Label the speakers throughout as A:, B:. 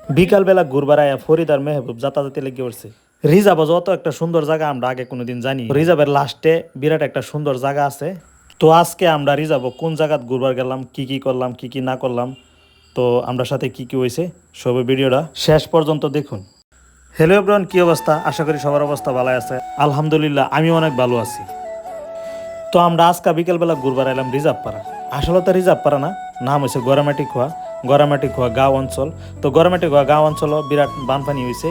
A: বিকালবেলা ঘুরবার আয়া ফরিদ আর মেহবুব যাতায়াতে লেগে পড়ছে। রিজার্ভ যত একটা সুন্দর জায়গা আমরা আগে কোনোদিন জানি। রিজার্ভের লাস্টে বিরাট একটা সুন্দর জায়গা আছে। তো আজকে আমরা রিজার্ভ কোন জায়গা ঘুরবার গেলাম, কি কি করলাম, কি কি না করলাম, তো আমরা সাথে কি কি হয়েছে সব ভিডিওটা শেষ পর্যন্ত দেখুন। হ্যালো এভরিওয়ান, কি অবস্থা? আশা করি সবার অবস্থা ভালো আছে। আলহামদুলিল্লাহ আমি অনেক ভালো আছি। তো আমরা আজকে বিকেলবেলা ঘুরবার এলাম রিজার্ভ পাড়া। আসলে তো রিজার্ভ পাড়া না, নাম হয়েছে গরামাটি খোয়া গাঁও অঞ্চল। তো গরামাটি খোয়া গাঁও অঞ্চলও বিরাট বানপানি হয়েছে।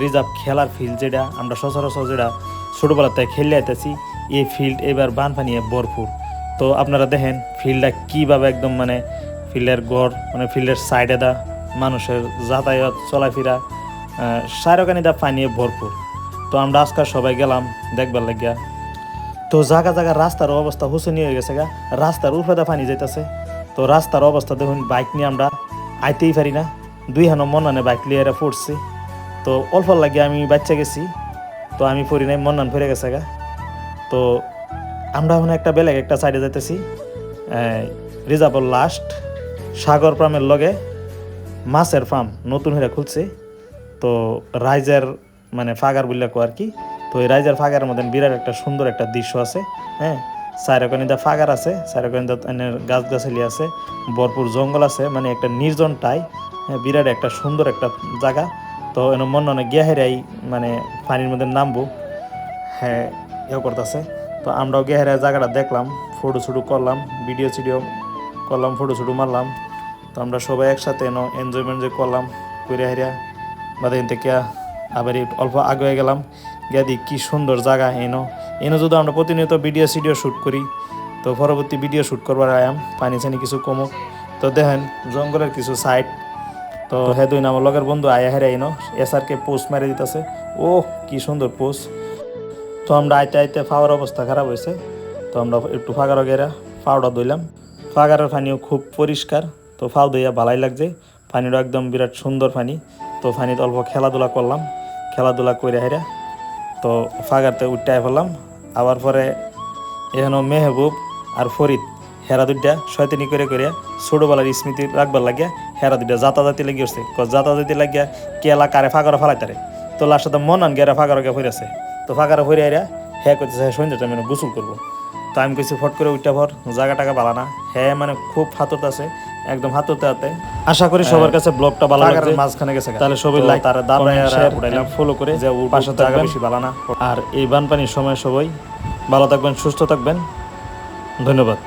A: রিজার্ভ খেলার ফিল্ড যেটা আমরা সচরাচর যেটা ছোটোবেলাতে খেলে আইতেছি, এই ফিল্ড এবার বানপানিয়ে ভরপুর। তো আপনারা দেখেন ফিল্ডটা কীভাবে একদম মানে ফিল্ডের গড় মানে ফিল্ডের সাইডে দা মানুষের যাতায়াত চলাফেরা সারকানিদা পানিয়ে ভরপুর। তো আমরা আজকাল সবাই গেলাম দেখবার লাগিয়া। তো জায়গা জায়গা রাস্তার অবস্থা হুসেনি হয়ে গেছে গা, রাস্তার উফেদা পানি যাইতেছে। তো রাস্তার অবস্থা দেখুন, বাইক নিয়ে আমরা আইতেই পারি না, দুই হানো মন্নানে বাইক লিয়ে এরা পড়ছি। তো অল্প লাগিয়ে আমি বাচ্চা গেছি, তো আমি পড়ি নাই, মন্নান ফিরে গেছে গা। তো আমরা এখন একটা বেলেগ একটা সাইডে যাইতেছি, রিজার্ভর লাস্ট সাগর ফার্মের লগে মাছের ফার্ম নতুন হয়ে খুলছে। তো রাইজের মানে ফাগার বললে আর কি। তো এই রাইজের ফাগারের মধ্যে বিরাট একটা সুন্দর একটা দৃশ্য আছে। হ্যাঁ, সাইরকানিদা ফাগার আছে, সাইরকানিদা গাছগাছালি আছে, ভরপুর জঙ্গল আছে, মানে একটা নির্জনটাই। হ্যাঁ, বিরাট একটা সুন্দর একটা জায়গা। তো এনে মনে অনেক গিয়া হেরাই মানে পানির মধ্যে নামবো, হ্যাঁ ইয়ে করতেছে। তো আমরাও গিয়া হেরাই জায়গাটা দেখলাম, ফটো ছুটো করলাম, ভিডিও করলাম, ফটো ছুটো মারলাম। তো আমরা সবাই একসাথে এনজয়মেন্ট যে করলাম করে হেরিয়া বাদে থেকে আবার অল্প আগে গেলাম, গিয়া দিই কী সুন্দর জায়গা। এনো যদি আমরা প্রতিনিয়ত ভিডিও শ্যুট করি, তো পরবর্তী ভিডিও শ্যুট করবার আয়াম পানি চানি কিছু কমুক। তো দেখেন জঙ্গলের কিছু সাইড। তো হ্যাঁ দুই আমার লগের বন্ধু আয়া হেরে এসআরকে পোস্ট মেরে দিতেছে। ও কি সুন্দর পোস্ট। তো আমরা আইতে আইতে ফাওয়ার অবস্থা খারাপ হয়েছে। তো আমরা একটু ফাগার গেরা ফাওয়াটা ধুইলাম। ফাগারের পানিও খুব পরিষ্কার। তো ফাও দইয়া ভালাই লাগছে, পানিটা একদম বিরাট সুন্দর পানি। তো পানিতে অল্প খেলাধুলা করলাম, খেলাধুলা করে হেরা তো ফাগারতে উঠটাই ফেললাম। আবার পরে এখানেও মেহবুব আর ফরিদ হেরা দুইটা শয়তানি করে ছোটোবেলার স্মৃতি রাখবার লাগিয়া হেরা দুইটা যাতাযাতি লেগে উঠছে। যাতাযাতি লাগিয়া কেলা কারে ফাগরে ফালাইতারে। তো লাস্টে মন আন গেরা ফাগরকে ফিরেছে। তো ফাগরে ফিরে আইরা হ্যাঁ করতেছে সন্ধ্যাটা মানে গোসল করবো। তো আমি কইছি ফট করে উঠটা ভর জায়গা টাকা ভালো না। হ্যাঁ মানে খুব হাতত আছে, একদম হাততে হাতে। আশা করি সবার কাছে ব্লগটা ভালো লাগছে। মাঝখানে গেছে তাহলে সবাই লাইক তারা দাবাইলাম ফলো করে যে পাশে জায়গা বেশি ভালো না। আর এই বানপানির সময় সবাই ভালো থাকবেন, সুস্থ থাকবেন। ধন্যবাদ।